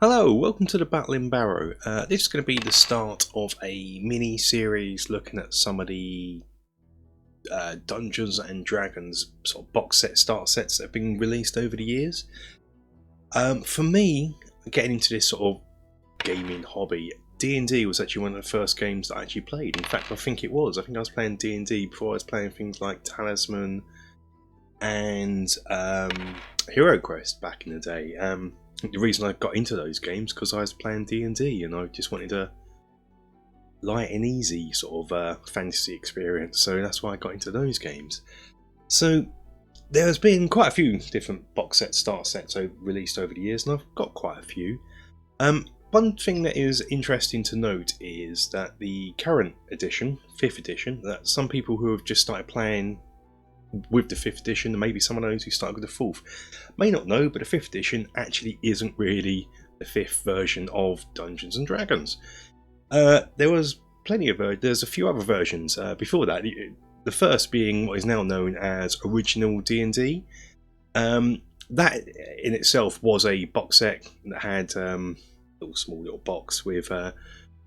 Hello, welcome to the Battle in Barrow. This is going to be the start of a mini-series looking at some of the Dungeons and Dragons sort of box set start sets that have been released over the years. For me, getting into this sort of gaming hobby, D&D was actually one of the first games that I actually played. In fact, I think I was playing D&D before I was playing things like Talisman and Hero Quest back in the day. The reason I got into those games because I was playing D&D and I just wanted a light and easy sort of fantasy experience, so that's why I got into those games. So there's been quite a few different box set start sets released over the years, and I've got quite a few. One thing that is interesting to note is that the current edition, 5th edition, that some people who have just started playing with the 5th edition, and maybe some of those who started with the 4th may not know, but the 5th edition actually isn't really the 5th version of Dungeons and Dragons. There was there's a few other versions before that. The first being what is now known as original D&D. That in itself was a box set that had a small little box with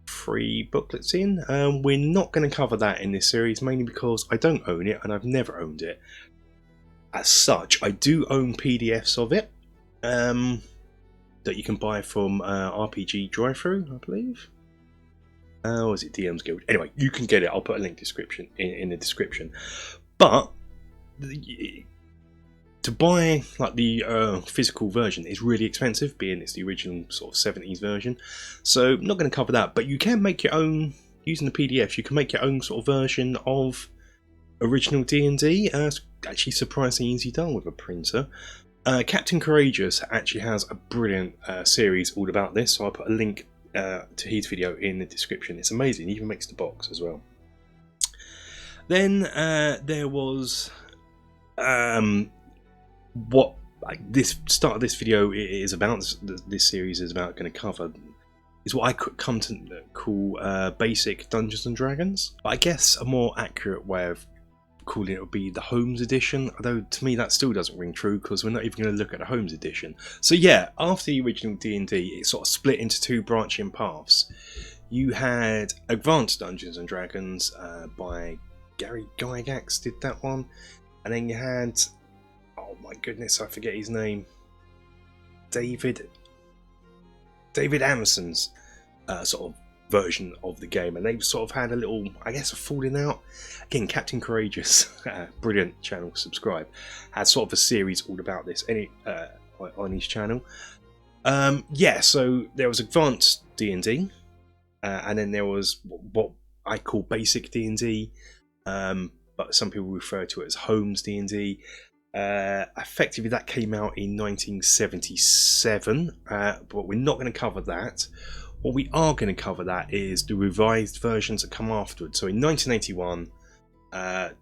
3 booklets in. We're not going to cover that in this series, mainly because I don't own it and I've never owned it. As such, I do own PDFs of it that you can buy from RPG Drive-Thru, I believe. Or is it DM's Guild? Anyway, you can get it. I'll put a link in the description. But to buy like the physical version is really expensive, being it's the original sort of 70s version. So I'm not going to cover that, but you can make your own, using the PDFs, you can make your own sort of version of original D&D. It's actually surprisingly easy done with a printer. Captain Courageous actually has a brilliant series all about this, so I'll put a link to his video in the description. It's amazing, he even makes the box as well. Then there was what this start of this video is about. This series is about going to cover is what I could come to call basic Dungeons and Dragons. But I guess a more accurate way of calling it would be the Holmes edition, although to me that still doesn't ring true because we're not even going to look at the Holmes edition. So yeah, after the original D&D, it sort of split into 2 branching paths. You had Advanced Dungeons and Dragons by Gary Gygax did that one, and then you had, oh my goodness, I forget his name, David Anderson's sort of version of the game, and they've sort of had a little, I guess, a falling out. Again, Captain Courageous, brilliant channel, subscribe, has sort of a series all about this on his channel. Yeah, so there was Advanced D&D, and then there was what I call basic D&D, but some people refer to it as Holmes D&D. Effectively that came out in 1977, but we're not going to cover that. What we are going to cover that is the revised versions that come afterwards. So in 1981,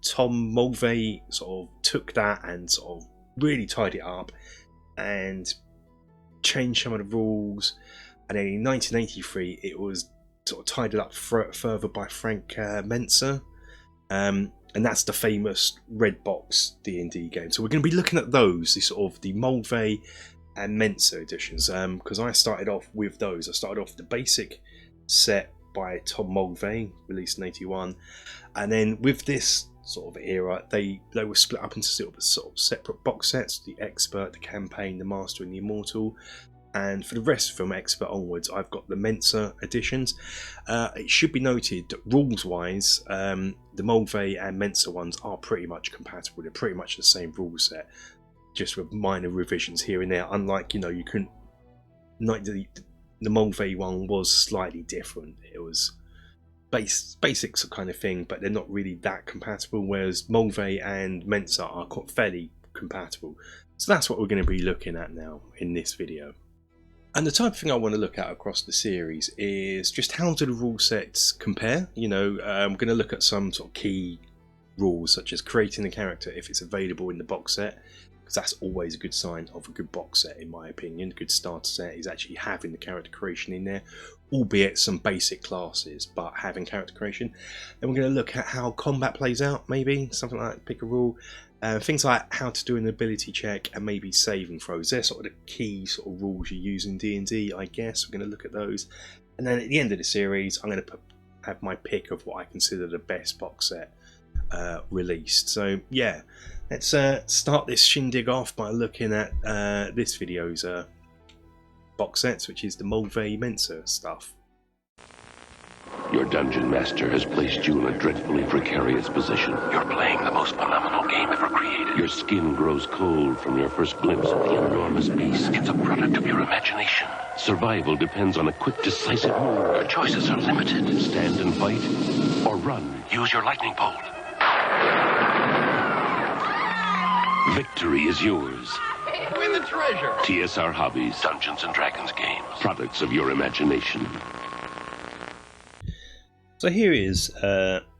Tom Moldvay sort of took that and sort of really tied it up and changed some of the rules, and then in 1983 it was sort of tied it up further by Frank Mentzer, and that's the famous red box D&D game. So we're going to be looking at those, the Moldvay and Mentzer editions, because I started off with those. I started off with the basic set by Tom Moldvay, released in 81, and then with this sort of era, they were split up into sort of separate box sets: the Expert, the Campaign, the Master, and the Immortal. And for the rest from Expert onwards, I've got the Mentzer editions. It should be noted that rules-wise, the Moldvay and Mentzer ones are pretty much compatible. They're pretty much the same rule set, just with minor revisions here and there. Unlike, you couldn't, like the Moldvay one was slightly different. It was basics kind of thing, but they're not really that compatible, whereas Moldvay and Mentzer are fairly compatible. So that's what we're going to be looking at now in this video. And the type of thing I want to look at across the series is just how do the rule sets compare. I'm going to look at some sort of key rules, such as creating a character if it's available in the box set, because that's always a good sign of a good box set, in my opinion. A good starter set is actually having the character creation in there, albeit some basic classes, but having character creation. Then we're going to look at how combat plays out, maybe something like pick a rule. Things like how to do an ability check and maybe saving throws. They're sort of the key sort of rules you use in D&D, I guess. We're going to look at those. And then at the end of the series, I'm going to have my pick of what I consider the best box set released. So yeah, let's start this shindig off by looking at this video's box sets, which is the Moldvay Mentzer stuff. Your dungeon master has placed you in a dreadfully precarious position. You're playing the most phenomenal game ever created. Your skin grows cold from your first glimpse of the enormous beast. It's a product of your imagination. Survival depends on a quick, decisive move. Your choices are limited. Stand and fight, or run. Use your lightning bolt. Victory is yours. Win the treasure. TSR Hobbies, Dungeons and Dragons games. Products of your imagination. So here is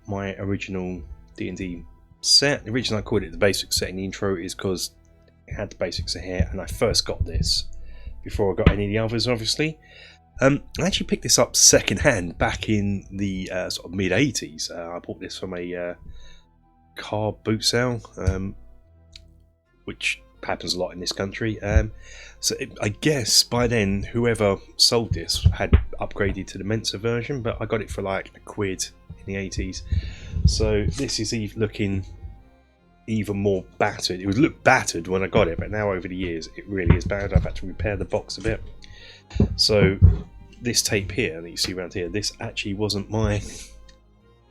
my original D&D set. The reason I called it the basic set in the intro is because it had the basics here, and I first got this before I got any of the others, obviously. I actually picked this up second hand back in the sort of mid 80s. I bought this from a car boot sale, which happens a lot in this country. I guess by then whoever sold this had upgraded to the Mentzer version, but I got it for like £1 in the 80s. So this is looking even more battered. It would look battered when I got it, but now over the years it really is bad. I've had to repair the box a bit. So this tape here that you see around here, this actually wasn't my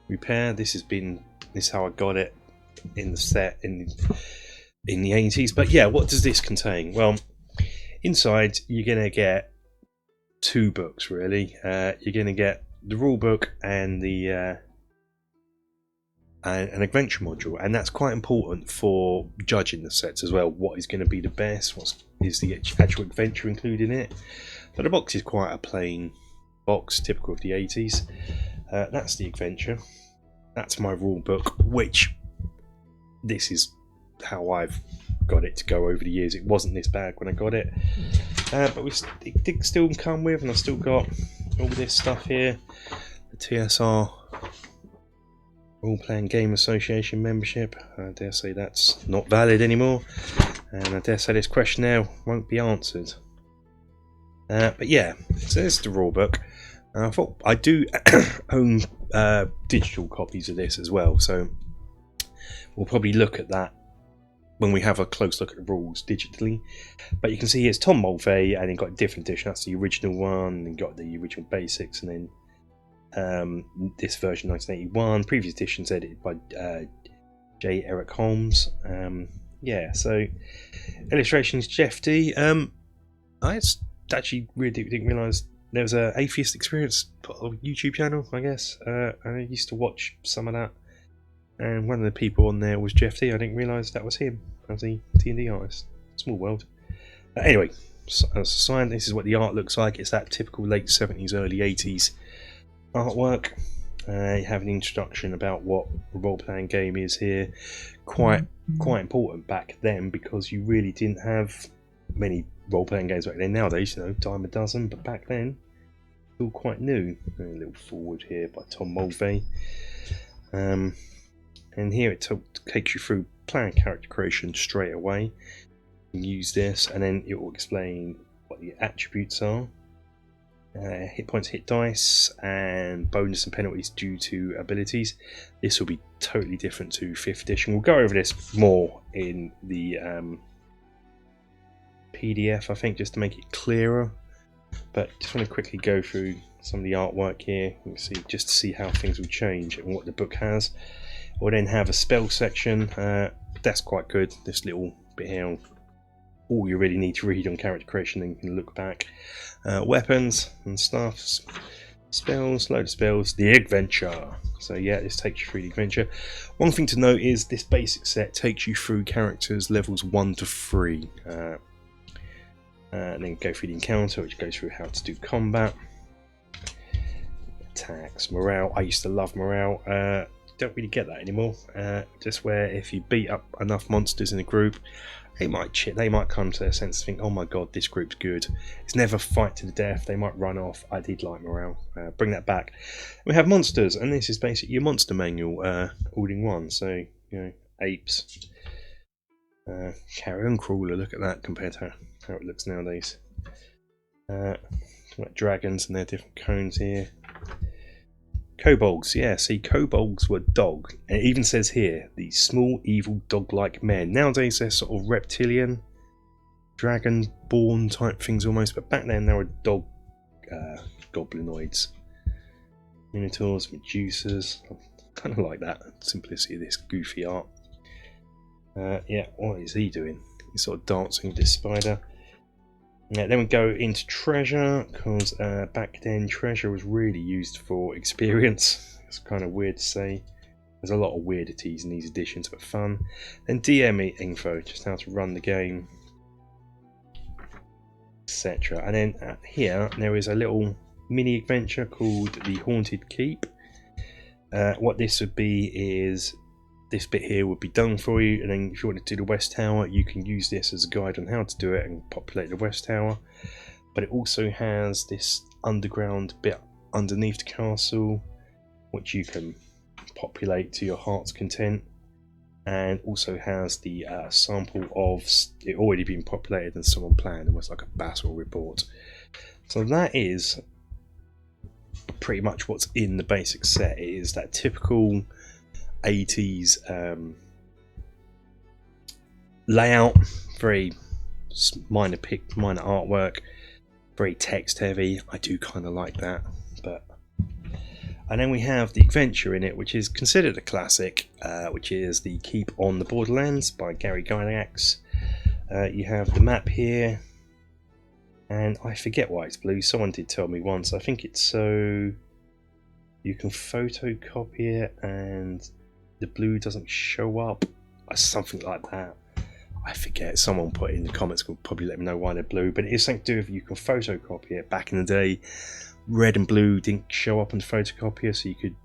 repair. This is how I got it in the set in the 80s. But yeah, what does this contain? Well, inside you're going to get 2 books really. You're going to get the rule book and the an adventure module, and that's quite important for judging the sets as well. What is going to be the best? What is the actual adventure included in it? But the box is quite a plain box, typical of the 80s. That's the adventure. That's my rule book, which this is how I've got it to go over the years. It wasn't this bad when I got it, but it did still come with, and I've still got all this stuff here. The TSR Role Playing Game Association membership. I dare say that's not valid anymore, and I dare say this questionnaire won't be answered. But yeah, so there's the rule book. I thought I do own digital copies of this as well, so we'll probably look at that when we have a close look at the rules digitally. But you can see here's Tom Moldvay, and he got a different edition. That's the original one, and got the original basics, and then this version 1981. Previous editions edited by J. Eric Holmes. Yeah, so illustrations Jeff D. I actually really didn't realise there was a Atheist Experience YouTube channel, I guess. I used to watch some of that, and one of the people on there was Jeff D. I didn't realise that was him as the D&D artist. Small world. Anyway, as a sign, this is what the art looks like. It's that typical late 70s, early 80s artwork. You have an introduction about what a role-playing game is here. Quite important back then, because you really didn't have many role-playing games back then. Nowadays, you know, dime a dozen, but back then, still quite new. A little forward here by Tom Moldvay. And here it takes you through player character creation straight away. You use this, and then it will explain what the attributes are. Hit points, hit dice, and bonus and penalties due to abilities. This will be totally different to 5th edition. We'll go over this more in the PDF, I think, just to make it clearer. But just want to quickly go through some of the artwork here. You can see, just to see how things will change and what the book has. We'll then have a spell section. That's quite good. This little bit here, all you really need to read on character creation, then you can look back. Weapons and stuff, spells, load of spells, the adventure. So yeah, this takes you through the adventure. One thing to note is this basic set takes you through characters levels 1 to 3. And then go through the encounter, which goes through how to do combat, attacks, morale. I used to love morale. Don't really get that anymore. Just where if you beat up enough monsters in a group, they might come to their sense and think, oh my god, this group's good. It's never fight to the death. They might run off. I did like morale. Bring that back. We have monsters, and this is basically your monster manual all in one. So, you know, apes, Carrion Crawler, look at that compared to how it looks nowadays. Like dragons and their different cones here. Kobolds, yeah, see, kobolds were dog. And it even says here, these small, evil, dog-like men. Nowadays they're sort of reptilian, dragon-born type things almost, but back then they were dog goblinoids. Minotaurs, Medusas. I kind of like that simplicity of this goofy art. Yeah, what is he doing? He's sort of dancing with this spider. Yeah, then we go into treasure, because back then treasure was really used for experience. It's kind of weird to say. There's a lot of weirdities in these editions, but fun. Then DM info, just how to run the game, etc. And then here there is a little mini adventure called the Haunted Keep. What this would be is this bit here would be done for you, and then if you want to do the West Tower, you can use this as a guide on how to do it and populate the West Tower. But it also has this underground bit underneath the castle, which you can populate to your heart's content, and also has the sample of it already being populated and someone planned, almost like a battle report. So that is pretty much what's in the basic set. It is that typical 80s layout, very minor artwork, very text heavy. I do kind of like that. And then we have the adventure in it, which is considered a classic, which is the Keep on the Borderlands by Gary Gygax. You have the map here, and I forget why it's blue. Someone did tell me once. I think it's so you can photocopy it and the blue doesn't show up, or something like that. I forget. Someone put it in the comments, could probably let me know why they're blue, but it is something to do with you can photocopy it. Back in the day, red and blue didn't show up on the photocopier, so you could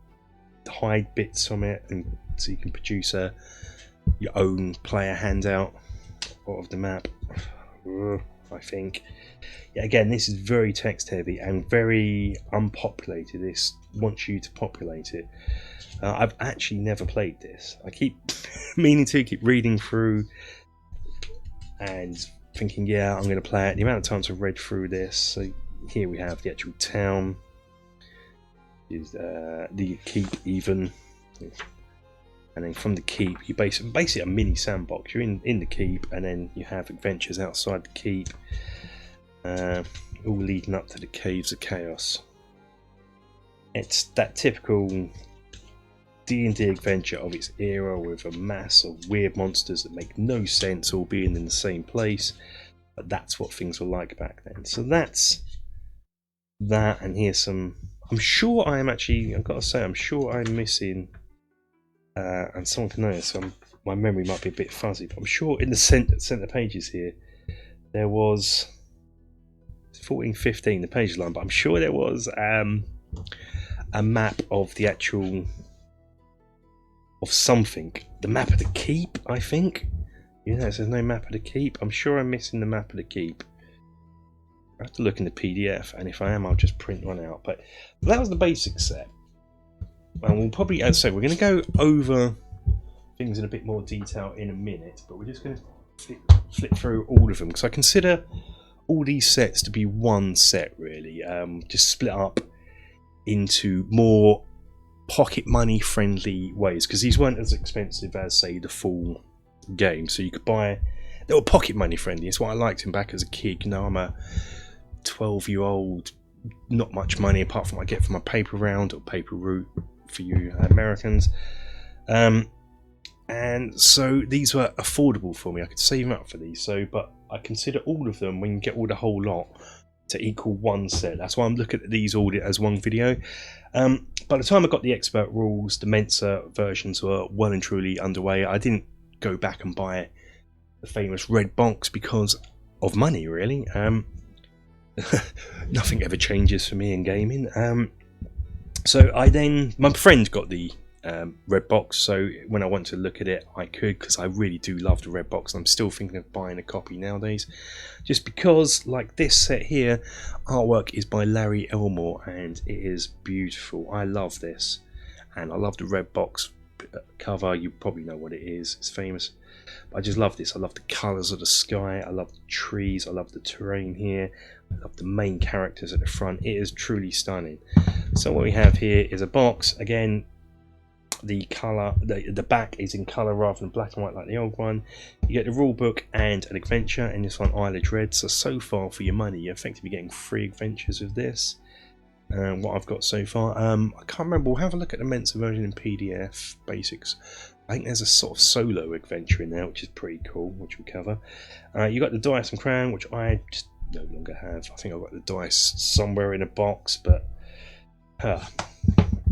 hide bits from it, and so you can produce your own player handout of the map. I think, yeah, again, this is very text heavy and very unpopulated. This wants you to populate it. I've actually never played this. I keep meaning to, keep reading through and thinking, yeah, I'm going to play it. The amount of times I've read through this. So here we have the actual town, is the keep even, and then from the keep you basically a mini sandbox. You're in the keep, and then you have adventures outside the keep, all leading up to the Caves of Chaos. It's that typical D&D adventure of its era, with a mass of weird monsters that make no sense all being in the same place, but that's what things were like back then. So that's that, and here's some. I'm sure I am actually, I've got to say, I'm sure I'm missing, and someone can notice, my memory might be a bit fuzzy, but I'm sure in the centre pages here there was 14-15, the page line, but I'm sure there was a map of the actual, of something, the map of the keep, I think. You know, it says no map of the keep. I'm sure I'm missing the map of the keep. I have to look in the PDF, and if I am, I'll just print one out. But that was the basic set, and we'll probably, as I say, we're going to go over things in a bit more detail in a minute, but we're just going to flip through all of them, because I consider all these sets to be one set, really, just split up into more pocket money friendly ways, because these weren't as expensive as, say, the full game, so you could buy, they were pocket money friendly. It's what I liked them back as a kid. You know, I'm a 12-year-old, not much money apart from what I get from my paper round, or paper route for you Americans, and so these were affordable for me. I could save up for these, but I consider all of them, when you get all the whole lot, to equal one set. That's why I'm looking at these all as one video. By the time I got the expert rules, the Mentzer versions were well and truly underway. I didn't go back and buy the famous red box because of money, really. Nothing ever changes for me in gaming. So my friend got the red box, so when I went to look at it, I could, because I really do love the red box. I'm still thinking of buying a copy nowadays, just because, like this set here, artwork is by Larry Elmore, and it is beautiful. I love this, and I love the red box cover. You probably know what it is. It's famous. But I just love this. I love the colours of the sky. I love the trees. I love the terrain here. I love the main characters at the front. It is truly stunning. So what we have here is a box. Again, the colour, the back is in colour rather than black and white like the old one. You get the rule book and an adventure, and this one Isle of Dread. So far for your money, you're effectively getting 3 adventures of this. What I've got so far, I can't remember. We'll have a look at the Mentzer version in PDF basics. I think there's a sort of solo adventure in there, which is pretty cool, which we'll cover. You got the dice and crown, which I just no longer have. I think I've got the dice somewhere in a box, but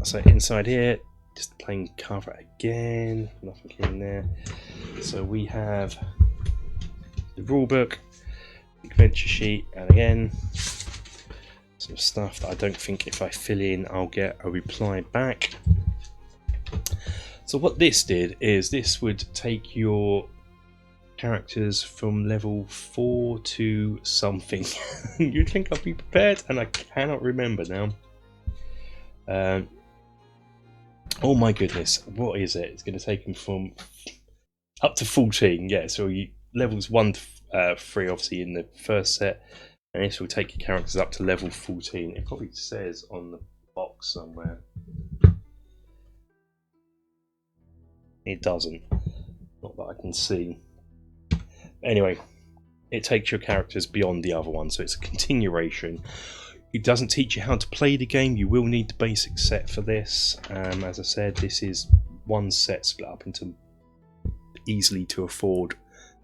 so inside here, just plain cover again, nothing in there. So we have the rule book, adventure sheet, and again some stuff that I don't think if I fill in I'll get a reply back. So what this did is this would take your characters from level 4 to something. You'd think I'd be prepared, and I cannot remember now. Oh my goodness, what is it? It's going to take them from up to 14. Yeah, so you levels 1 to 3 obviously in the first set, and this will take your characters up to level 14. It probably says on the box somewhere. It doesn't, not that I can see. Anyway, it takes your characters beyond the other one, so it's a continuation. It doesn't teach you how to play the game. You will need the basic set for this. As I said, this is one set split up into easily to afford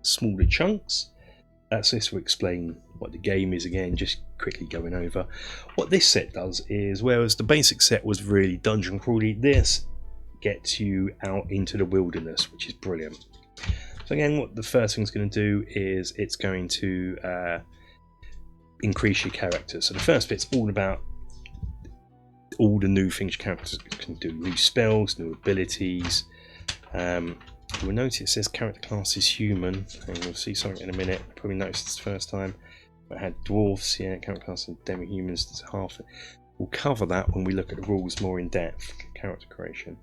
smaller chunks. So this will explain what the game is again, just quickly going over. What this set does is, whereas the basic set was really dungeon crawly, this gets you out into the wilderness, which is brilliant. So again, what the first thing it's going to do is it's going to increase your characters. So the first bit's all about all the new things your characters can do, new spells, new abilities. You'll notice it says character class is human, and you'll see something in a minute. Probably noticed this first time. I had dwarves, yeah, character class and demi-humans, that's half. We'll cover that when we look at the rules more in depth. Character creation,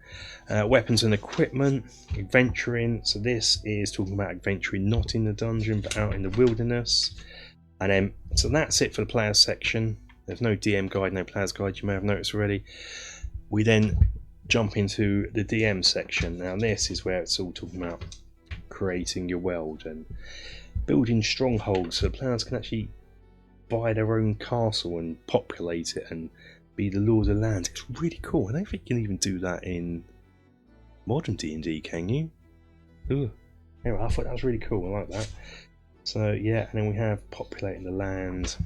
weapons and equipment, adventuring. So this is talking about adventuring not in the dungeon but out in the wilderness. And then, so that's it for the players section. There's no DM guide, no players guide, you may have noticed already. We then jump into the DM section. Now this is where it's all talking about creating your world and building strongholds so the players can actually buy their own castle and populate it and be the lord of the land. It's really cool. I don't think you can even do that in modern D&D, can you? Ooh. Anyway, I thought that was really cool. I like that. So yeah, and then we have populating the land.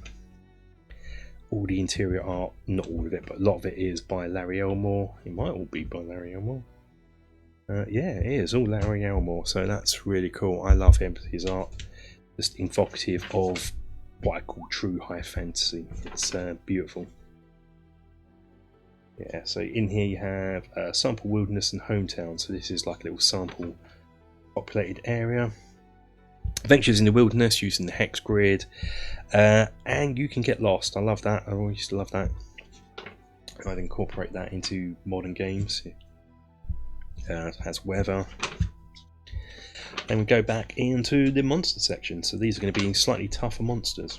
All the interior art, not all of it, but a lot of it is by Larry Elmore. It might all be by Larry Elmore. Yeah, it is all Larry Elmore, so that's really cool. I love him, his art, just evocative of what I call true high fantasy. It's beautiful. Yeah, so in here you have sample wilderness and hometown. So this is like a little sample populated area. Adventures in the wilderness using the hex grid, and you can get lost. I love that. I always used to love that. I'd incorporate that into modern games. It has weather. Then we go back into the monster section. So these are going to be slightly tougher monsters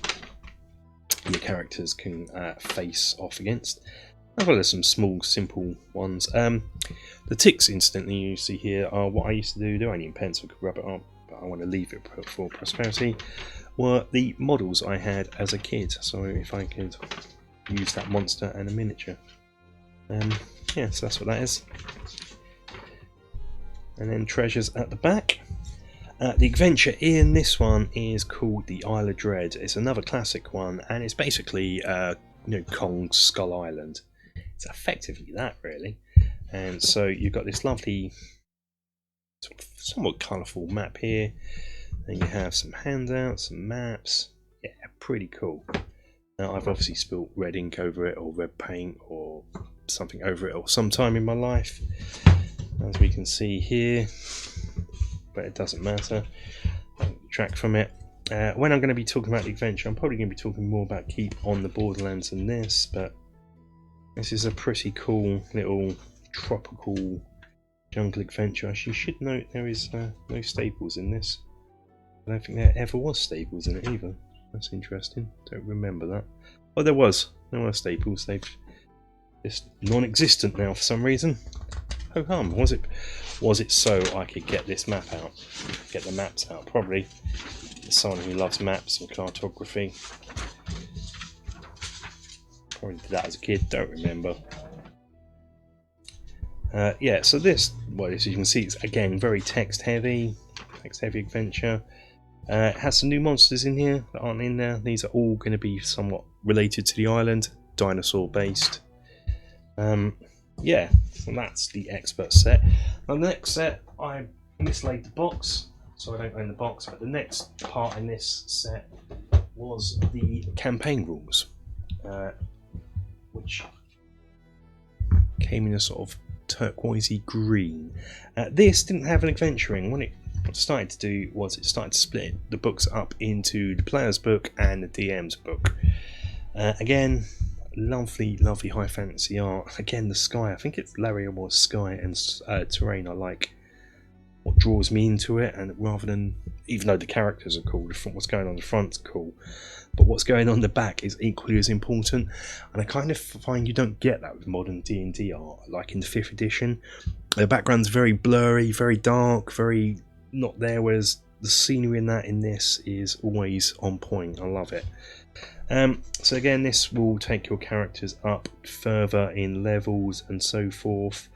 your characters can face off against, as well as some small, simple ones. The ticks instantly you see here are what I used to do. Do I need pencil? Could rub it up, but I want to leave it for prosperity. Were the models I had as a kid. So if I could use that monster and a miniature. Yeah, so that's what that is. And then treasures at the back. The adventure in this one is called the Isle of Dread. It's another classic one, and it's basically Kong's Skull Island. It's effectively that, really. And so you've got this lovely, somewhat colourful map here. Then you have some handouts, some maps. Yeah, pretty cool. Now I've obviously spilt red ink over it, or red paint, or something over it, or sometime in my life, as we can see here. But it doesn't matter. I'll detract from it. When I'm going to be talking about the adventure, I'm probably going to be talking more about Keep on the Borderlands than this, but this is a pretty cool little tropical Jungle Adventure. You should note there is no staples in this. I don't think there ever was staples in it either. That's interesting. Don't remember that. Oh, there were staples. They've just non-existent now for some reason. Ho hum. Was it so I could get this map out? Get the maps out? Probably. As someone who loves maps and cartography. Probably did that as a kid. Don't remember. Yeah. So this, well, as you can see, it's again very text-heavy. Text-heavy adventure. It has some new monsters in here that aren't in there. These are all going to be somewhat related to the island, dinosaur based. Yeah, so that's the expert set. Now the next set, I mislaid the box, so I don't own the box, but the next part in this set was the campaign rules, which came in a sort of turquoisey green. This didn't have an adventuring. What it started to do was it started to split the books up into the player's book and the DM's book. Again, lovely high fantasy art. Again, the sky, I think it's Larry Elmore's sky and terrain I like. What draws me into it, and rather than, even though the characters are cool, what's going on the front's cool, but what's going on the back is equally as important. And I kind of find you don't get that with modern D&D art, like in the 5th edition. The background's very blurry, very dark, very not there, whereas the scenery in this is always on point. I love it. So again, this will take your characters up further in levels and so forth.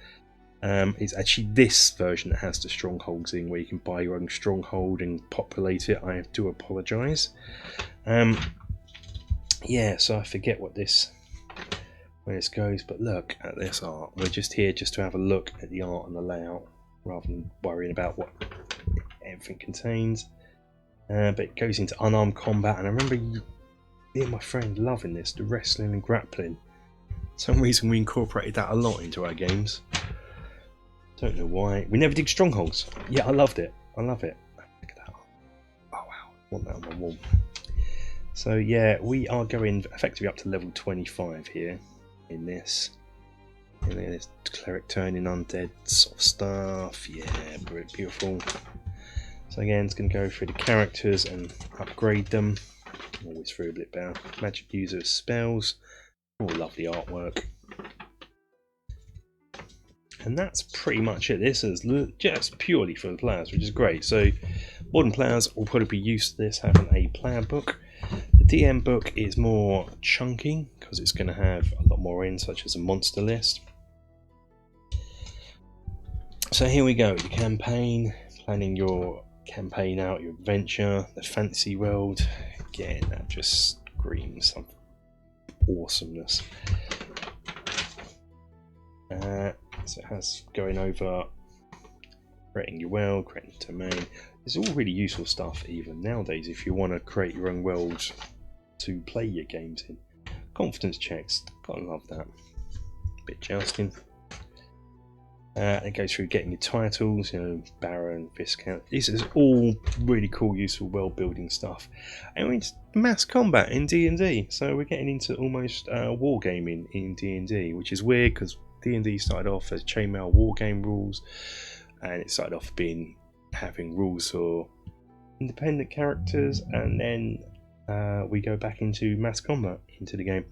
It's actually this version that has the strongholds in, where you can buy your own stronghold and populate it. I do apologise. Yeah, so I forget where this goes, but look at this art. We're just here just to have a look at the art and the layout, rather than worrying about what everything contains. But it goes into unarmed combat, and I remember me and my friend loving this, the wrestling and grappling. For some reason we incorporated that a lot into our games. Don't know why. We never did strongholds. Yeah, I loved it. I love it. Look at that. Oh wow, I want that on my wall. So yeah, we are going effectively up to level 25 here in this. And then there's cleric turning undead sort of stuff. Yeah, beautiful. So again, it's going to go through the characters and upgrade them. Always through a bit better. Magic user spells. Oh, lovely artwork. And that's pretty much it. This is just purely for the players, which is great. So modern players will probably be used to this having a player book. The DM book is more chunky because it's going to have a lot more in, such as a monster list. So here we go, the campaign, planning your campaign out, your adventure, the fantasy world. Again, that just screams some awesomeness. So it has going over creating your world, creating a domain. It's all really useful stuff even nowadays if you want to create your own world to play your games in. Confidence checks, gotta love that. Bit jousting. It goes through getting your titles, you know, Baron, Viscount. This is all really cool, useful, world building stuff. And it's mass combat in D&D, so we're getting into almost wargaming in D&D, which is weird because D&D started off as chainmail wargame rules, and it started off having rules for independent characters, and then we go back into mass combat into the game.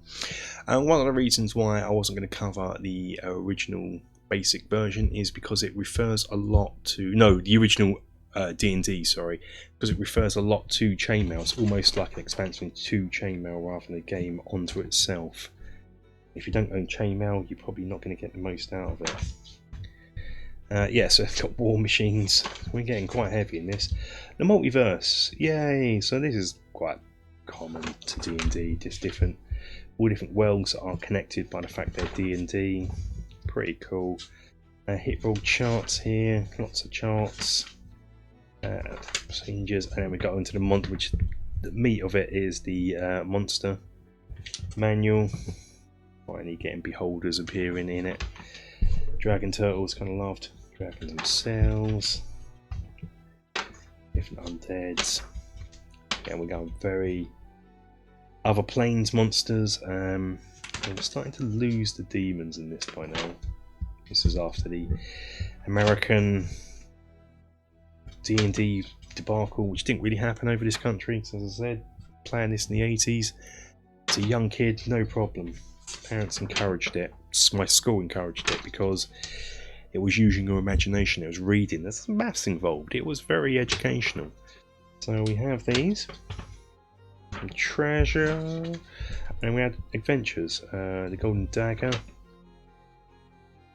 One of the reasons why I wasn't going to cover the original basic version is because it refers a lot to the original D&D, sorry, because it refers a lot to chainmail. It's almost like an expansion to chainmail rather than a game onto itself. If you don't own chainmail, you're probably not going to get the most out of it. Yeah, so it's got war machines. We're getting quite heavy in this. The multiverse, yay! So this is quite common to D&D, just all different worlds that are connected by the fact they're D&D. Pretty cool. Hit roll charts here, lots of charts, procedures, and then we got into the monster, which the meat of it is the monster manual. Finally getting beholders appearing in it. Dragon turtles, kind of loved. Dragons themselves. Different undeads. And we're going very other planes monsters. And we're starting to lose the demons in this by now. This was after the American D&D debacle, which didn't really happen over this country. So as I said, playing this in the 80s, as a young kid, no problem. Parents encouraged it. My school encouraged it because it was using your imagination. It was reading. There's some maths involved. It was very educational. So we have these. And treasure. And we had adventures. The Golden Dagger.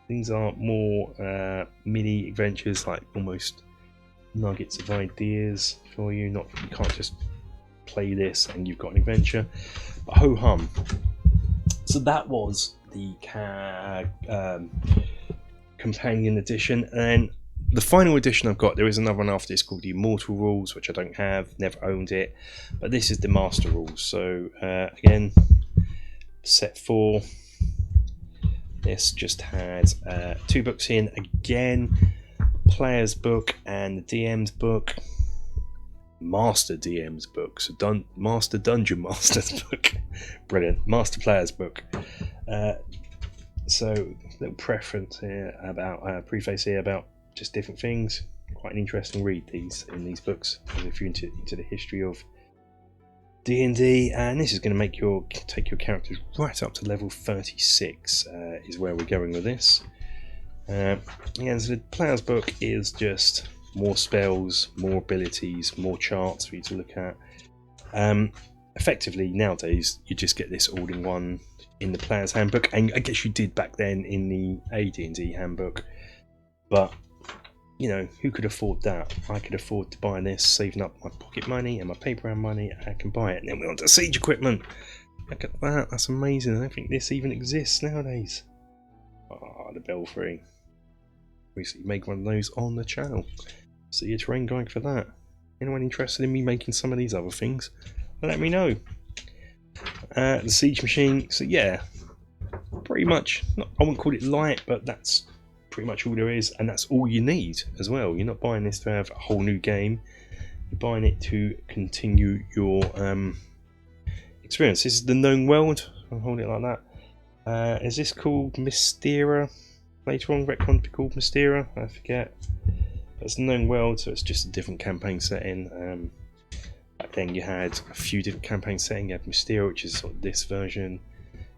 These are more mini adventures, like almost nuggets of ideas for you. You can't just play this and you've got an adventure. But ho hum. So that was the companion edition, and the final edition I've got, there is another one after this called the Immortal Rules, which I don't have, never owned it, but this is the Master Rules. So again, set 4. This just has 2 books in, again, Player's book and the DM's book, Master DM's book, so Master Dungeon Master's book, brilliant, Master Player's book. So little preference here about preface here about just different things. Quite an interesting read in these books, if you're into the history of D&D, and this is going to take your characters right up to level 36. Is where we're going with this. So the Player's book is just more spells, more abilities, more charts for you to look at. Effectively, nowadays, you just get this all in one in the Player's Handbook, and I guess you did back then in the AD&D Handbook, but you know, who could afford that? I could afford to buy this, saving up my pocket money and my paper round money, I can buy it. And then we're on to siege equipment. Look at that, that's amazing. I don't think this even exists nowadays. Oh, the Belfry. Recently made one of those on the channel. See a terrain guide for that. Anyone interested in me making some of these other things, let me know. The siege machine, so yeah, pretty much, I wouldn't call it light, but that's pretty much all there is, and that's all you need as well. You're not buying this to have a whole new game, you're buying it to continue your experience. This is the known world, I'll hold it like that. Is this called Mystera? Later on, retcon to be called Mystera, I forget. But it's the known world, so it's just a different campaign setting. Back then you had a few different campaign settings. You had Mystera, which is sort of this version,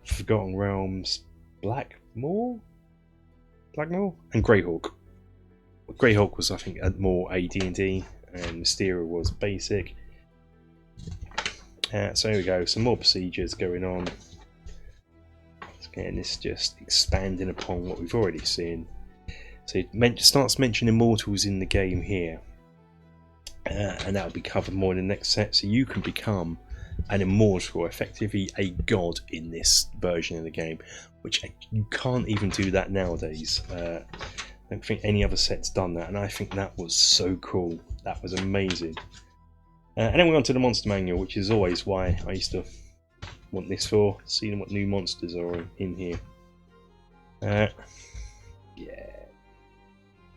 Forgotten Realms, Blackmoor, and Greyhawk. Greyhawk was, I think, more AD&D, and Mystera was basic. So here we go, some more procedures going on. Again, this just expanding upon what we've already seen. So it starts mentioning Immortals in the game here, and that'll be covered more in the next set. So you can become an Immortal, effectively a god in this version of the game, which you can't even do that nowadays. I don't think any other set's done that, and I think that was so cool. That was amazing. And then we're on to the monster manual, which is always why I used to want this for, seeing what new monsters are in here. Yeah,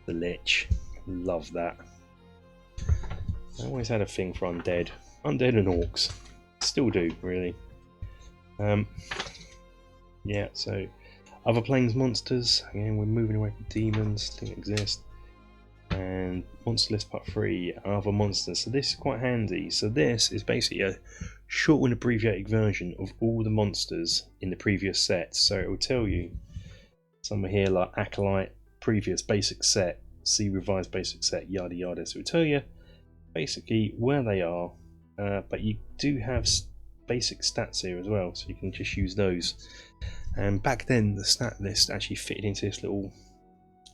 the Lich, love that. I always had a thing for undead and orcs, still do really. Yeah, so other planes monsters, again we're moving away from demons, didn't exist, and monster list part 3, other monsters. So this is quite handy. So this is basically a short and abbreviated version of all the monsters in the previous set. So it will tell you some are here like Acolyte, previous basic set, see revised basic set, yada yada. So it will tell you basically where they are, but you do have basic stats here as well, so you can just use those. And back then the stat list actually fitted into this little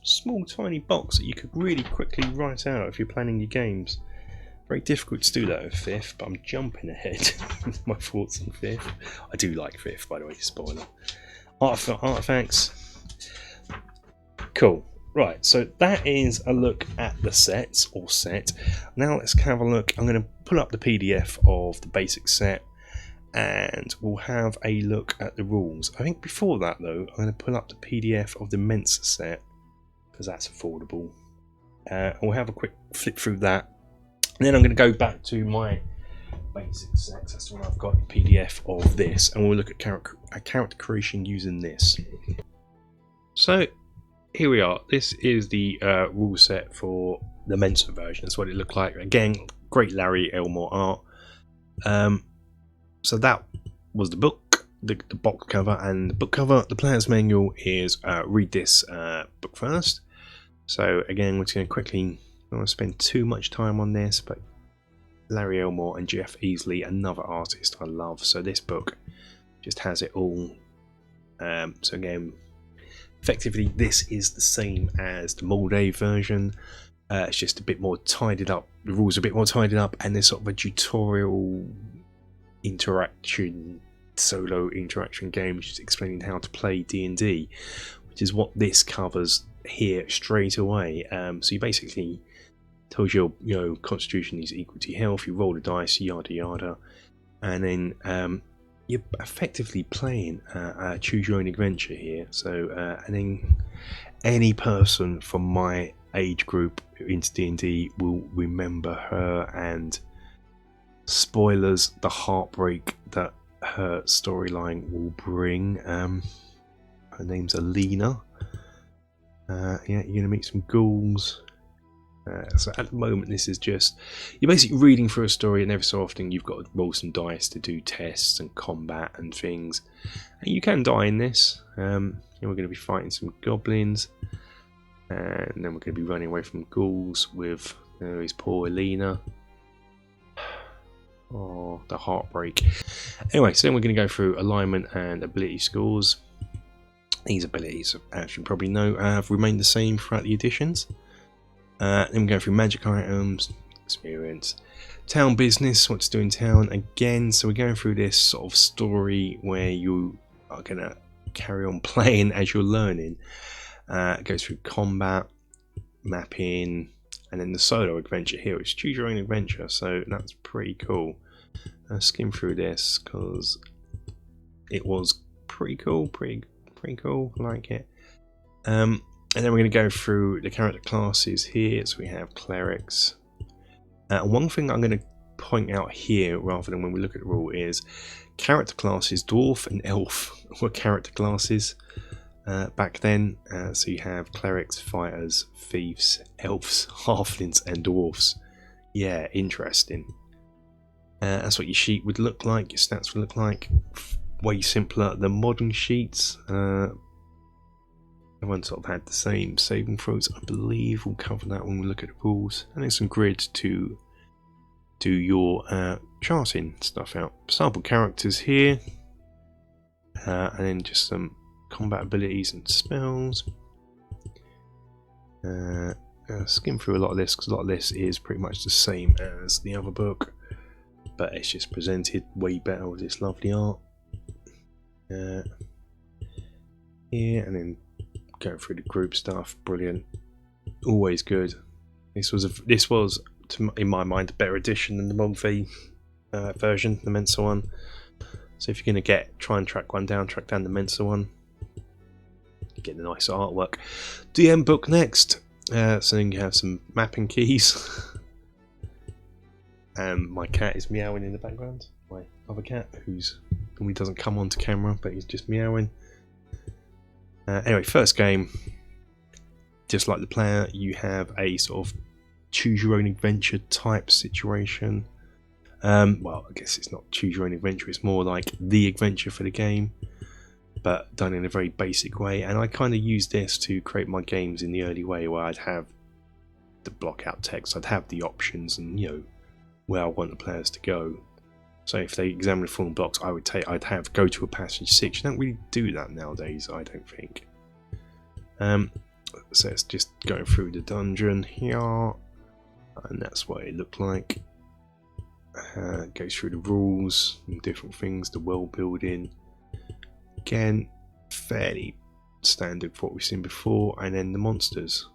small tiny box that you could really quickly write out if you're planning your games. Very difficult to do that with 5th, but I'm jumping ahead with my thoughts on 5th. I do like 5th, by the way, spoiler. Artifacts. Cool. Right, so that is a look at the sets, or set. Now let's have a look. I'm going to pull up the PDF of the basic set, and we'll have a look at the rules. I think before that, though, I'm going to pull up the PDF of the Mentzer set, because that's affordable. We'll have a quick flip through that. And then I'm going to go back to my basic sets. That's the one I've got a PDF of this, and we'll look at character creation using this. So here we are. This is the rule set for the Mentzer version. That's what it looked like. Again, great Larry Elmore art. So that was the book, the box cover, and the book cover. The player's manual is read this book first. So again, we're just going to quickly, I don't want to spend too much time on this, but Larry Elmore and Jeff Easley, another artist I love. So this book just has it all. So again, effectively this is the same as the Moldvay version. It's just a bit more tidied up. The rules are a bit more tidied up, and there's sort of a tutorial interaction, solo interaction game, just explaining how to play D&D, which is what this covers here straight away. So you basically tells you, constitution is equal to health, you roll the dice, yada yada, and then you're effectively playing a choose your own adventure here. So and then any person from my age group into D&D will remember her, and spoilers, the heartbreak that her storyline will bring. Her name's Alina. Yeah, you're gonna meet some ghouls. So at the moment, this is just, you're basically reading through a story, and every so often you've got to roll some dice to do tests and combat and things. And you can die in this. We're going to be fighting some goblins, and then we're going to be running away from ghouls with his poor Alina. Oh, the heartbreak. Anyway, so then we're going to go through alignment and ability scores. These abilities, as you probably know, have remained the same throughout the editions. Then we go through magic items, experience, town business, what to do in town again. So we're going through this sort of story where you are going to carry on playing as you're learning. It goes through combat, mapping, and then the solo adventure here. It's choose your own adventure, so that's pretty cool. Skim through this because it was pretty cool, pretty cool. I like it. And then we're going to go through the character classes here. So we have clerics. One thing I'm going to point out here, rather than when we look at the rule, is character classes. Dwarf and elf were character classes back then. So you have clerics, fighters, thieves, elves, halflings, and dwarfs. Yeah, interesting. That's what your sheet would look like. Your stats would look like. Way simpler than modern sheets. Everyone sort of had the same saving throws. I believe we'll cover that when we look at the rules. And there's some grids to do your charting stuff out. Sample characters here. And then just some combat abilities and spells. Skim through a lot of this, because a lot of this is pretty much the same as the other book. But it's just presented way better with this lovely art. Here, and then going through the group stuff, brilliant, always good. This was in my mind a better edition than the Moldvay version, the Mentzer one. So if you're going to try and track down the Mentzer one, get the nice artwork. DM book next. So then you have some mapping keys. My cat is meowing in the background. My other cat, who's normally doesn't come onto camera, but he's just meowing. Anyway, first game, just like the player, you have a sort of choose your own adventure type situation. Well, I guess it's not choose your own adventure, it's more like the adventure for the game, but done in a very basic way. And I kind of used this to create my games in the early way, where I'd have the block out text, I'd have the options, and where I want the players to go. So if they examine the full blocks, I'd have go to a passage 6. You don't really do that nowadays, I don't think. So it's just going through the dungeon here, and that's what it looked like. Goes through the rules and different things, the world building. Again, fairly standard for what we've seen before, and then the monsters,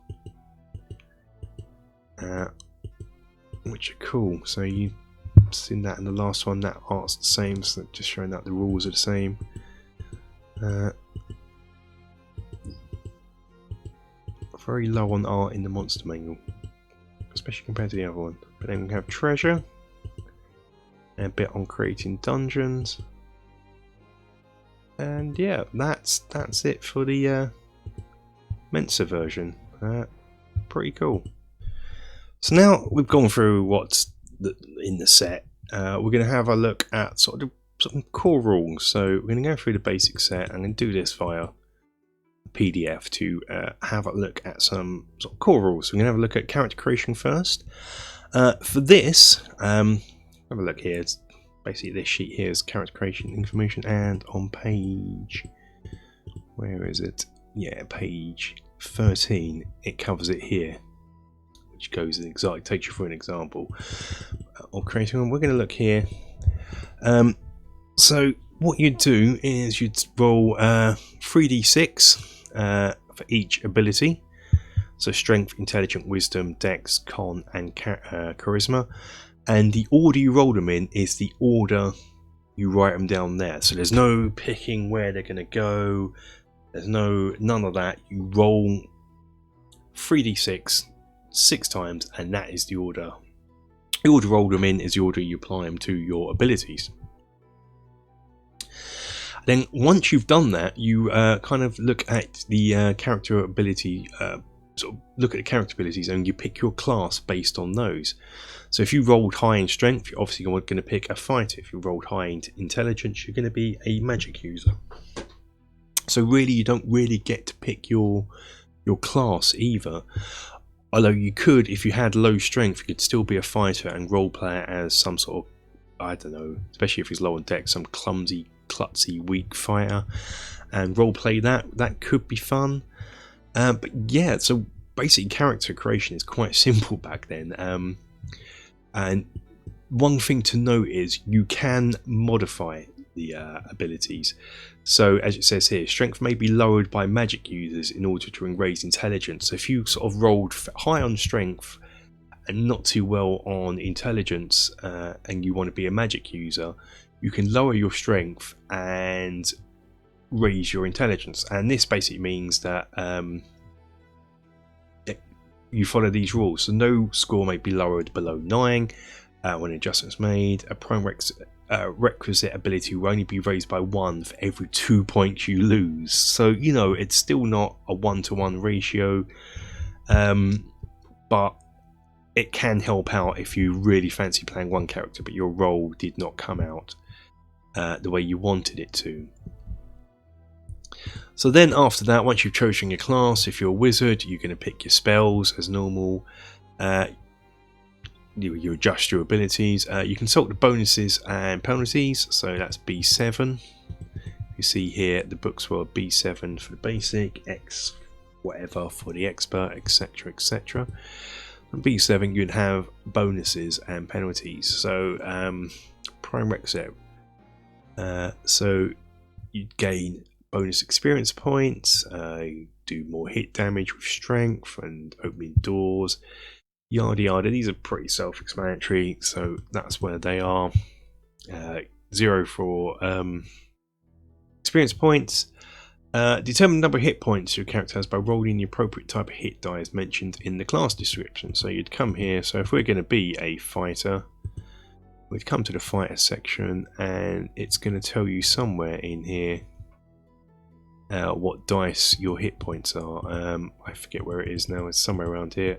which are cool. So you've seen that in the last one, that art's the same, so just showing that the rules are the same. Very low on art in the monster manual, especially compared to the other one. But then we have treasure, and a bit on creating dungeons, and yeah, that's it for the Mentzer version. Pretty cool. So now we've gone through what's in the set, we're going to have a look at sort of some core rules. So we're going to go through the basic set. I'm going to do this via PDF to have a look at some sort of core rules. So we're going to have a look at character creation first. For this, have a look here. It's basically this sheet here is character creation information, and on page, where is it? Yeah, page 13, it covers it here, which goes and takes you through an example of creating one. We're going to look here. So what you'd do is you'd roll 3d6 for each ability. So strength, intelligence, wisdom, dex, con, and charisma. And the order you roll them in is the order you write them down there. So there's no picking where they're going to go. There's none of that. You roll 3d6 6 times, and that is the order. The order you roll them in is the order you apply them to your abilities. Then once you've done that, you kind of look at the character ability, sort of look at the character abilities, and you pick your class based on those. So if you rolled high in strength, you're obviously going to pick a fighter. If you rolled high in intelligence, you're going to be a magic user. So really, you don't really get to pick your class either. Although you could, if you had low strength, you could still be a fighter and role play as some sort of, I don't know, especially if he's low on deck, some clumsy, klutzy, weak fighter, and role play that. That could be fun. But yeah, so basically character creation is quite simple back then. And one thing to note is you can modify the abilities. So as it says here, strength may be lowered by magic users in order to raise intelligence. So if you sort of rolled high on strength and not too well on intelligence, and you want to be a magic user, you can lower your strength and raise your intelligence. And this basically means that you follow these rules. So no score may be lowered below 9 when an adjustment's made. A prime requisite ability will only be raised by 1 for every 2 points you lose. So, you know, it's still not a 1-to-1 ratio, but it can help out if you really fancy playing one character but your role did not come out the way you wanted it to. So then after that, once you've chosen your class, if you're a wizard, you're going to pick your spells as normal. You adjust your abilities. You consult the bonuses and penalties, so that's B7. You see here the books were B7 for the basic, X whatever for the expert, etc, etc. And B7 you'd have bonuses and penalties. So prime requisite, so you'd gain bonus experience points, do more hit damage with strength and opening doors, yada yada. These are pretty self-explanatory, so that's where they are. 0 for experience points. Determine the number of hit points your character has by rolling the appropriate type of hit die as mentioned in the class description. So you'd come here, so if we're going to be a fighter, we'd come to the fighter section, and it's going to tell you somewhere in here what dice your hit points are. I forget where it is now, it's somewhere around here.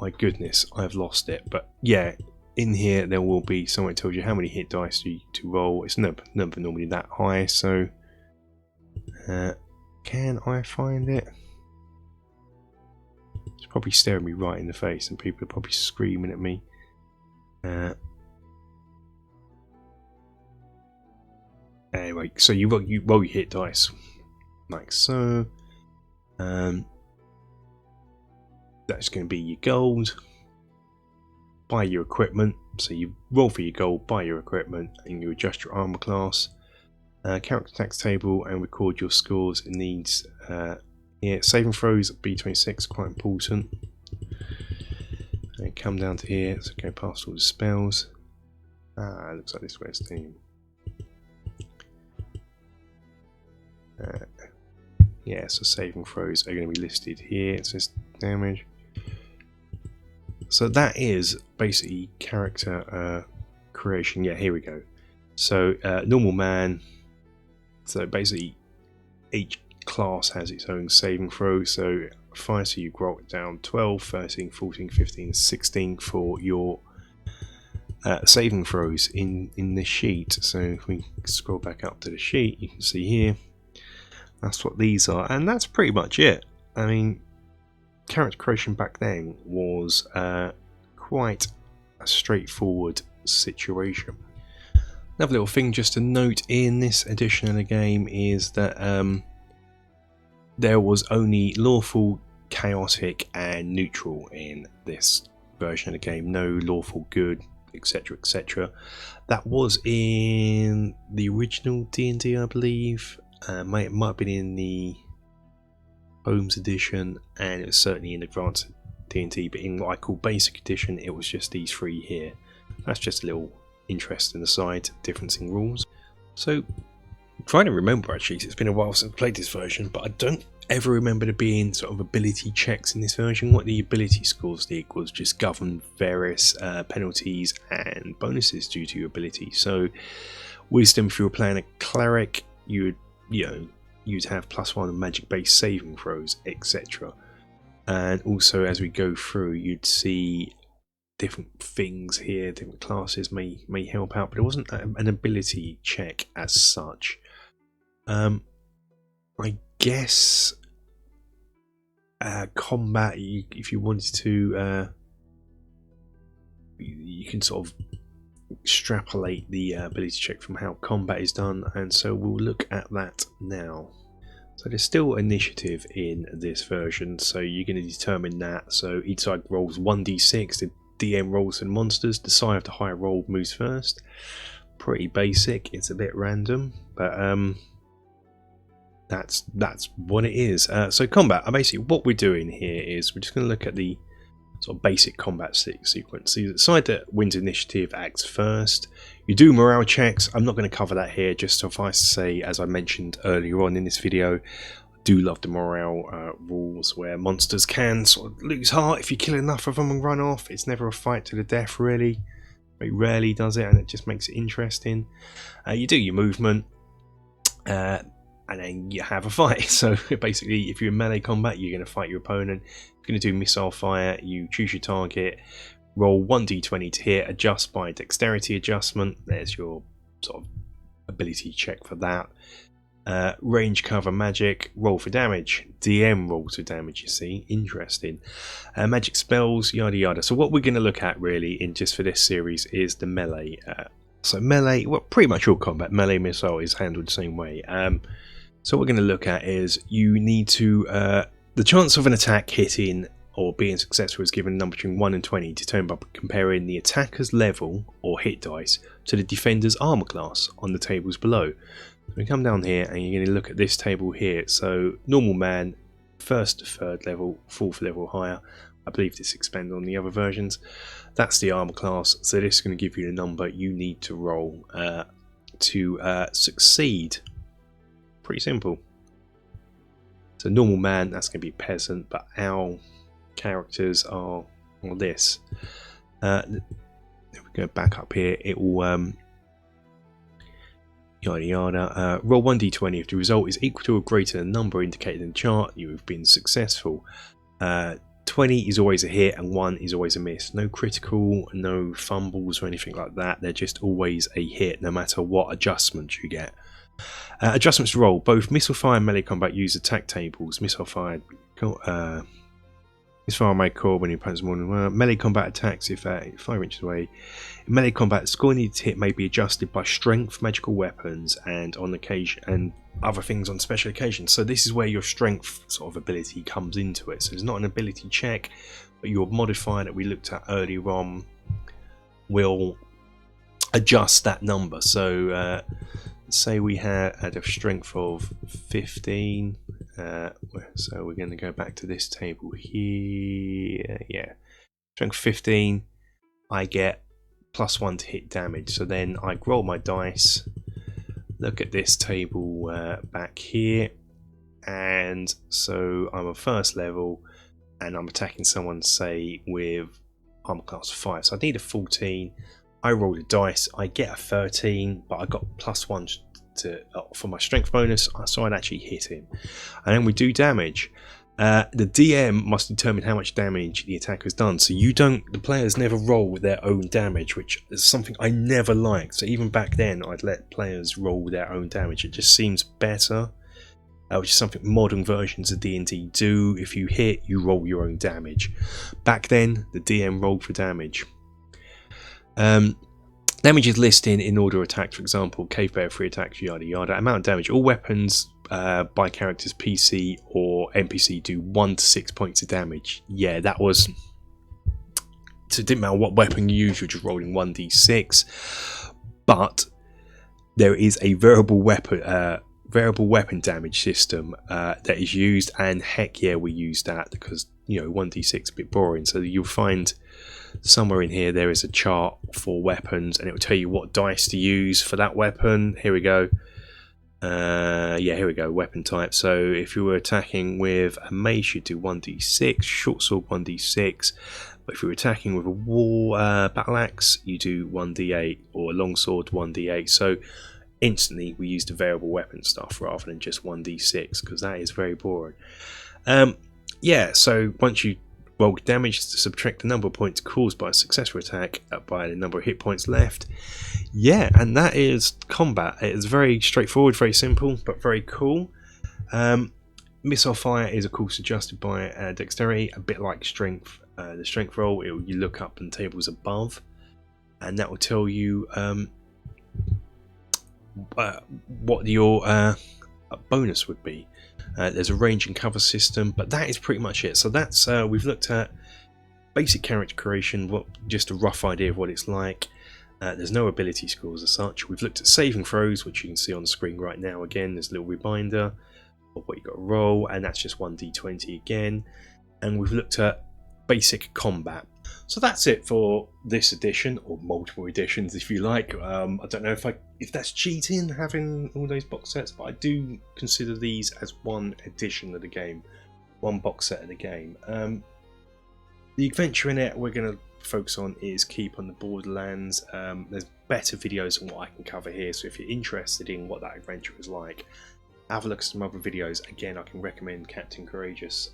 My goodness, I've lost it, but yeah, in here there will be somewhere that tells you how many hit dice to roll. It's never normally that high, so can I find it? It's probably staring me right in the face and people are probably screaming at me. Anyway, so you roll your hit dice like so. That's going to be your gold. Buy your equipment. So you roll for your gold, buy your equipment, and you adjust your armor class. Character tax table and record your scores. It needs here saving throws B26, quite important. And come down to here. So go past all the spells. Looks like this way it's team. Yeah, so saving throws are going to be listed here. It says damage. So that is basically character creation. Yeah, here we go. So normal man, So basically each class has its own saving throw. So fire, so you roll it down 12, 13, 14, 15, 16 for your saving throws in this sheet. So if we scroll back up to the sheet, you can see here that's what these are, and that's pretty much it. I mean, character creation back then was quite a straightforward situation. Another little thing just to note in this edition of the game is that there was only lawful, chaotic and neutral in this version of the game. No lawful good, etc, etc. That was in the original D&D, I believe. It might have been in the Homes edition, and it was certainly in Advanced D&D, but in what I call Basic Edition it was just these three here. That's just a little interesting aside, difference in rules. So I'm trying to remember, actually, it's been a while since I played this version, but I don't ever remember there being sort of ability checks in this version. What the ability scores the equals just govern various penalties and bonuses due to your ability. So wisdom, if you were playing a cleric, you'd have +1 magic based saving throws, etc. And also as we go through, you'd see different things here, different classes may help out, but it wasn't an ability check as such. I guess combat, if you wanted to, you can sort of extrapolate the ability check from how combat is done, and so we'll look at that now. So there's still initiative in this version, so you're going to determine that. So each side rolls 1d6, the DM rolls and monsters, the side of the higher roll moves first. Pretty basic, it's a bit random, but that's what it is. So combat, basically what we're doing here is we're just going to look at the sort of basic combat sequence. So the side that wins initiative acts first. You do morale checks. I'm not going to cover that here, just suffice to say, as I mentioned earlier on in this video, I do love the morale rules where monsters can sort of lose heart if you kill enough of them and run off. It's never a fight to the death, really. It rarely does it, and it just makes it interesting. You do your movement, and then you have a fight. So basically, if you're in melee combat, you're going to fight your opponent. If you're going to do missile fire, you choose your target, roll 1d20 to hit, adjust by dexterity adjustment. There's your sort of ability check for that. Range cover magic, roll for damage. DM rolls for damage, you see. Interesting. Magic spells, yada yada. So what we're going to look at really in just for this series is the melee. So melee, well, pretty much all combat, melee missile is handled the same way. So what we're going to look at is you need to, the chance of an attack hitting or being successful is given a number between 1 and 20, determined by comparing the attacker's level or hit dice to the defender's armor class on the tables below. So we come down here and you're going to look at this table here. So normal man, 1st to 3rd level, 4th level higher. I believe this expands on the other versions. That's the armor class. So this is going to give you the number you need to roll to succeed. Pretty simple. So normal man, that's going to be peasant, but our characters are this. If we go back up here, it will yada yada. Roll 1d20. If the result is equal to or greater than the number indicated in the chart, you have been successful. 20 is always a hit and 1 is always a miss. No critical, no fumbles or anything like that. They're just always a hit, no matter what adjustments you get. Adjustments to roll. Both missile fire and melee combat use attack tables. Missile fire may call when your opponent's more than one. Melee combat attacks if 5 inches away. In melee combat, the score needed to hit may be adjusted by strength, magical weapons, and on occasion and other things on special occasions. So this is where your strength sort of ability comes into it. So it's not an ability check, but your modifier that we looked at earlier on will adjust that number. So say we had a strength of 15, so we're going to go back to this table here. Yeah, strength 15, I get +1 to hit damage. So then I roll my dice, look at this table back here, and so I'm a 1st level and I'm attacking someone, say, with armor class 5. So I need a 14. I roll the dice, I get a 13, but I got +1 to for my strength bonus, so I'd actually hit him. And then we do damage. The DM must determine how much damage the attacker's done. So the players never roll with their own damage, which is something I never liked. So even back then, I'd let players roll with their own damage. It just seems better, which is something modern versions of D&D do. If you hit, you roll your own damage. Back then, the DM rolled for damage. Damage is listed in order of attack, for example, cave bear, 3 attacks, yada yada. Amount of damage. All weapons by characters PC or NPC do 1 to 6 points of damage. Yeah, that was... So it didn't matter what weapon you used, you're just rolling 1d6. But there is a variable weapon damage system that is used, and heck yeah, we use that because, you know, 1d6 is a bit boring. So you'll find somewhere in here there is a chart for weapons, and it will tell you what dice to use for that weapon. Here we go. Yeah, here we go. Weapon type. So if you were attacking with a mace, you do 1d6. Short sword 1d6. But if you were attacking with a war battle axe, you do 1d8, or a long sword 1d8. So instantly we use the variable weapon stuff rather than just 1d6, because that is very boring. Yeah, so once you roll damage, to subtract the number of points caused by a successful attack by the number of hit points left. Yeah, and that is combat. It is very straightforward, very simple, but very cool. Missile fire is of course adjusted by dexterity, a bit like strength. The strength roll, you look up in tables above, and that will tell you what your bonus would be. There's a range and cover system, but that is pretty much it. So that's we've looked at basic character creation, just a rough idea of what it's like. There's no ability scores as such. We've looked at saving throws, which you can see on the screen right now. Again, there's a little reminder of what you got to roll, and that's just 1d20 again. And we've looked at basic combat. So that's it for this edition, or multiple editions if you like. I don't know if that's cheating, having all those box sets, but I do consider these as one edition of the game, one box set of the game. The adventure in it we're going to focus on is Keep on the Borderlands. There's better videos than what I can cover here, so if you're interested in what that adventure is like, have a look at some other videos. Again, I can recommend Captain Courageous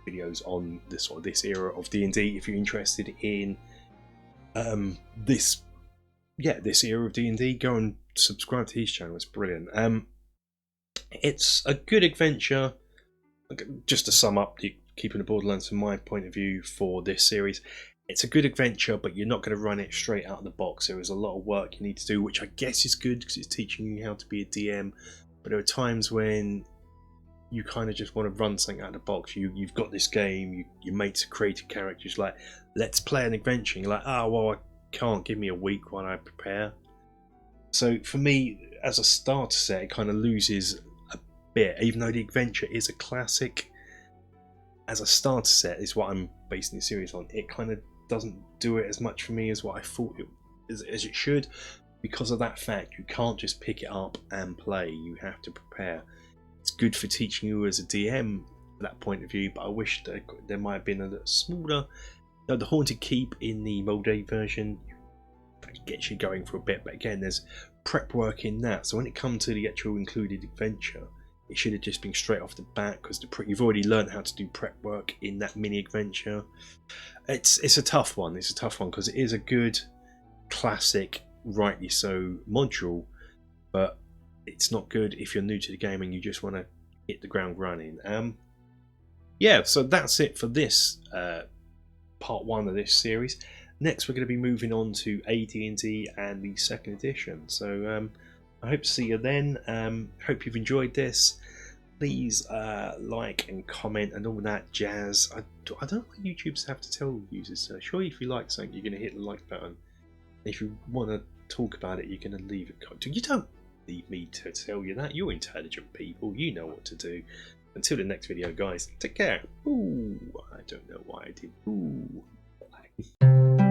videos on this era of D&D if you're interested in this era of D&D. Go and subscribe to his channel, it's brilliant. It's a good adventure. Just to sum up, Keeping the Borderlands from my point of view for this series, it's a good adventure, but you're not going to run it straight out of the box. There is a lot of work you need to do, which I guess is good because it's teaching you how to be a DM, but there are times when you kind of just want to run something out of the box. You've got this game, your mates are creative characters, like, let's play an adventure. You're like, oh, well, I can't, give me a week while I prepare. So for me, as a starter set, it kind of loses a bit, even though the adventure is a classic. As a starter set is what I'm basing the series on. It kind of doesn't do it as much for me as what I thought as it should, because of that fact. You can't just pick it up and play, you have to prepare. It's good for teaching you as a DM from that point of view, but I wish there might have been a little smaller. The Haunted Keep in the Moldvay version gets you going for a bit, but again, there's prep work in that. So when it comes to the actual included adventure, it should have just been straight off the bat, because you've already learned how to do prep work in that mini adventure. It's a tough one. It's a tough one because it is a good classic, rightly so, module, but it's not good if you're new to the game and you just want to hit the ground running. Yeah, so that's it for this part one of this series. Next, we're going to be moving on to AD&D and the second edition. So I hope to see you then. Hope you've enjoyed this. Please like and comment and all that jazz. I don't know what YouTubers have to tell users. So surely if you like something, you're going to hit the like button. If you want to talk about it, you're going to leave a comment. You don't need me to tell you that. You're intelligent people. You know what to do. Until the next video, guys. Take care. Ooh, I don't know why I did. Ooh. Bye.